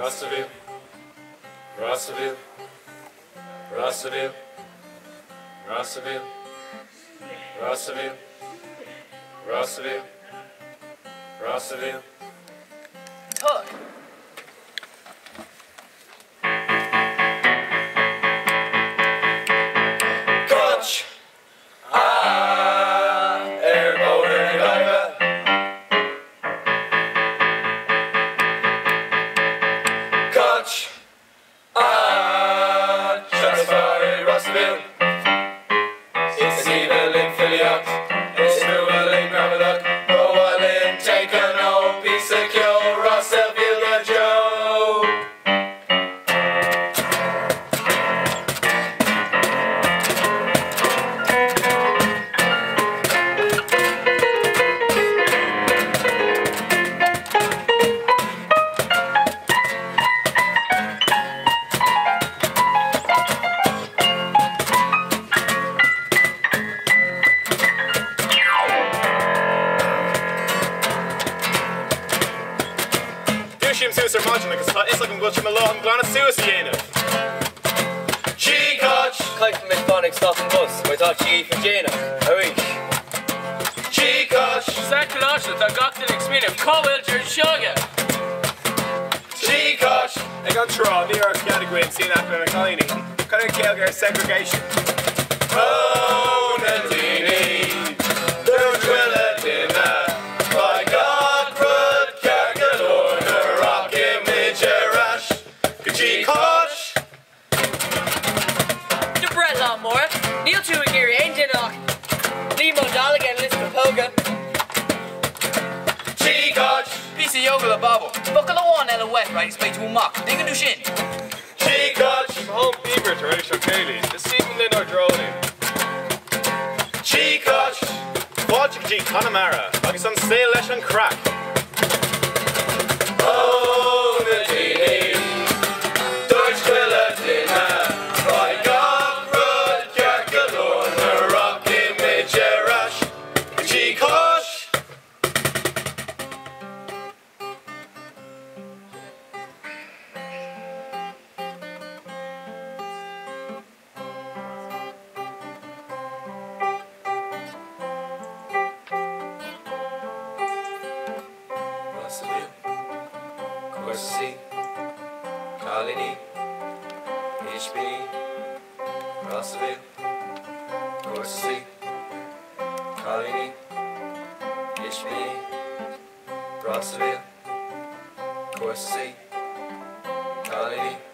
Russellville, Russellville, Russellville, Russellville, Russellville, Russellville, Russellville. Hook. Coach, airboat and diver. Coach, just for Russellville. It's evil in Philly-Out, it's cruel in Gravelock. Oh, well, in take an old piece of kill, Russellville the Joe. Suser Martin, because it's like I'm going to Malone, I'm going to Susie. G Coach, Cáit from Midphonic stop and bus. I thought G for Gina. Hurry. G Coach, Sa Coláiste Chamuis experience Chonghaile Chonghaile. G Coach, I got through New York category and seen after McLean. Kind of Calgary segregation. oh, Nadini, don't drill it in there. By God, put Cargalore, the rock image rash. G Coach, The bread lawnmower. Neil Tuigiri ain't in on. Nemo Dolligan Lisbon Poga. G Coach, Piece of yoga la bobble. Buckle a one and a wet right space to a mock. Dig a new shin. G Coach, Home fever to ready Chonghaile. This evening they are droning. G Coach, Watching G Connemara, like on sale lesh and crack. oh, Nadini, don't drill it in there. By God, put Cargalore, the rock image rash. G Coach, Russellville, Cúrsa, Cáit, HB, Russellville, Cúrsa, Cáit, HB, Russellville, Cúrsa, Cáit.